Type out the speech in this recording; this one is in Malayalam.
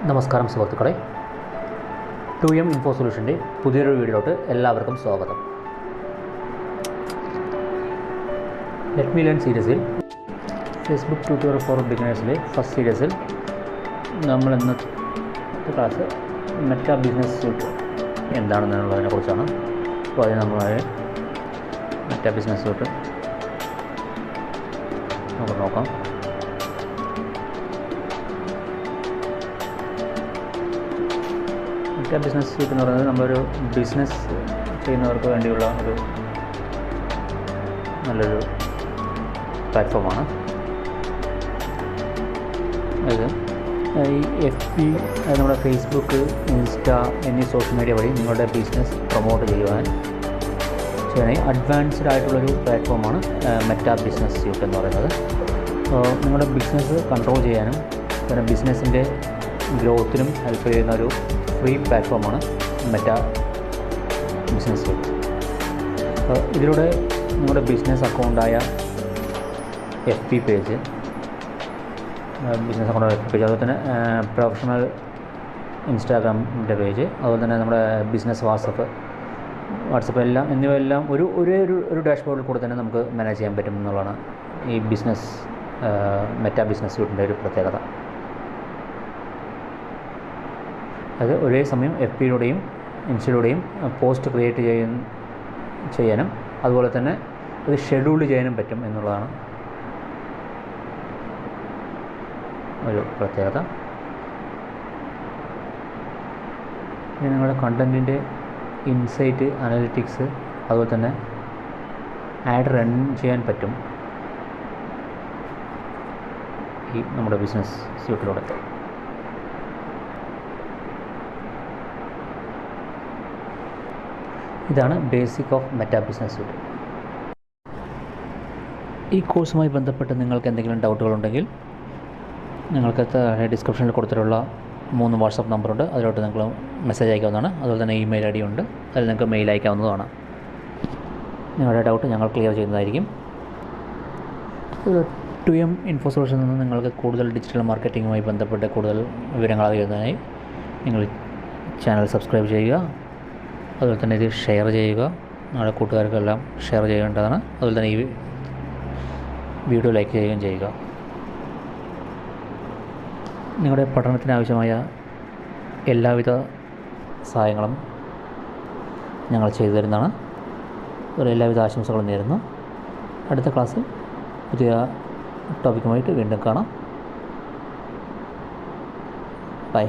നമസ്കാരം സുഹൃത്തുക്കളെ, 2M ഇൻഫോ സൊല്യൂഷൻ്റെ പുതിയൊരു വീഡിയോയിലോട്ട് എല്ലാവർക്കും സ്വാഗതം. ലെറ്റ് മീ ലേൺ സീരീസിൽ ഫേസ്ബുക്ക് ട്യൂട്ടോറിയൽ ഫോർ ബിഗിനേഴ്സിലെ ഫസ്റ്റ് സീരീസിൽ നമ്മൾ ഇന്നത്തെ ക്ലാസ് മെറ്റാ ബിസിനസ് സ്യൂട്ട് എന്താണെന്നുള്ളതിനെ കുറിച്ചാണ്. അപ്പോൾ അതിന് നമ്മൾ മെറ്റാ ബിസിനസ് സ്യൂട്ട് നമുക്ക് നോക്കാം. മെറ്റാ ബിസിനസ് സ്യൂട്ട് എന്ന് പറയുന്നത് നമ്മളൊരു ബിസിനസ് ചെയ്യുന്നവർക്ക് വേണ്ടിയുള്ള ഒരു നല്ലൊരു പ്ലാറ്റ്ഫോമാണ്. അത് ഈ FB, നമ്മുടെ ഫേസ്ബുക്ക്, ഇൻസ്റ്റ എന്നീ സോഷ്യൽ മീഡിയ വഴി നിങ്ങളുടെ ബിസിനസ് പ്രൊമോട്ട് ചെയ്യാൻ അഡ്വാൻസ്ഡ് ആയിട്ടുള്ളൊരു പ്ലാറ്റ്ഫോമാണ് മെറ്റാ ബിസിനസ് സ്യൂട്ട് എന്ന് പറയുന്നത്. നിങ്ങളുടെ ബിസിനസ് കൺട്രോൾ ചെയ്യാനും പിന്നെ ബിസിനസ്സിൻ്റെ ഗ്രോത്തിനും ഹെൽപ്പ് ചെയ്യുന്ന ഒരു ഫ്രീ പ്ലാറ്റ്ഫോമാണ് മെറ്റാ ബിസിനസ് സ്യൂട്ട്. ഇതിലൂടെ നിങ്ങളുടെ ബിസിനസ് അക്കൗണ്ടായ FB page, business account FB page, അതുപോലെ തന്നെ പ്രൊഫഷണൽ ഇൻസ്റ്റാഗ്രാമിൻ്റെ പേജ്, അതുപോലെ തന്നെ നമ്മുടെ ബിസിനസ് വാട്സപ്പ് എല്ലാം എന്നിവയെല്ലാം ഒരു ഡാഷ്ബോർഡിൽ കൂടെ തന്നെ നമുക്ക് മാനേജ് ചെയ്യാൻ പറ്റും എന്നുള്ളതാണ് ഈ മെറ്റാ ബിസിനസ് സ്യൂട്ടിൻ്റെ ഒരു പ്രത്യേകത. അത് ഒരേ സമയം FBയിലൂടെയും ഇൻസ്റ്റയിലൂടെയും പോസ്റ്റ് ക്രിയേറ്റ് ചെയ്യാനും അതുപോലെ തന്നെ അത് ഷെഡ്യൂൾ ചെയ്യാനും പറ്റും എന്നുള്ളതാണ് ഒരു പ്രത്യേകത. ഇനി നിങ്ങളുടെ കണ്ടൻറ്റിൻ്റെ ഇൻസൈറ്റ്, അനലിറ്റിക്സ്, അതുപോലെ തന്നെ ആഡ് റൺ ചെയ്യാൻ പറ്റും ഈ നമ്മുടെ ബിസിനസ് സ്യൂട്ടിലൂടെ. ഇതാണ് basic of Meta business suite. ഈ കോഴ്സുമായി ബന്ധപ്പെട്ട് നിങ്ങൾക്ക് എന്തെങ്കിലും ഡൗട്ടുകളുണ്ടെങ്കിൽ നിങ്ങൾക്ക് ഡിസ്ക്രിപ്ഷനിൽ കൊടുത്തിട്ടുള്ള 3 വാട്സപ്പ് നമ്പറുണ്ട്, അതിലോട്ട് നിങ്ങൾ മെസ്സേജ് അയക്കാവുന്നതാണ്. അതുപോലെ തന്നെ ഇമെയിൽ ID ഉണ്ട്, അതിൽ നിങ്ങൾക്ക് മെയിൽ അയക്കാവുന്നതാണ്. നിങ്ങളുടെ ഡൗട്ട് ഞങ്ങൾ ക്ലിയർ ചെയ്യുന്നതായിരിക്കും. 2M ഇൻഫോ സൊല്യൂഷനിൽ നിന്ന് നിങ്ങൾക്ക് കൂടുതൽ ഡിജിറ്റൽ മാർക്കറ്റിങ്ങുമായി ബന്ധപ്പെട്ട് കൂടുതൽ വിവരങ്ങൾ അറിയുന്നതിനായി നിങ്ങൾ ചാനൽ സബ്സ്ക്രൈബ് ചെയ്യുക. അതുപോലെ തന്നെ ഇത് ഷെയർ ചെയ്യുക, നിങ്ങളുടെ കൂട്ടുകാർക്കെല്ലാം ഷെയർ ചെയ്യേണ്ടതാണ്. അതുപോലെ തന്നെ ഈ വീഡിയോ ലൈക്ക് ചെയ്യുകയും ചെയ്യുക. നിങ്ങളുടെ പഠനത്തിനാവശ്യമായ എല്ലാവിധ സഹായങ്ങളും ഞങ്ങൾ ചെയ്തു തരുന്നതാണ്. അതുപോലെ എല്ലാവിധ ആശംസകളും നേരുന്നു. അടുത്ത ക്ലാസ്സിൽ പുതിയ ടോപ്പിക്കുമായിട്ട് വീണ്ടും കാണാം. ബൈ.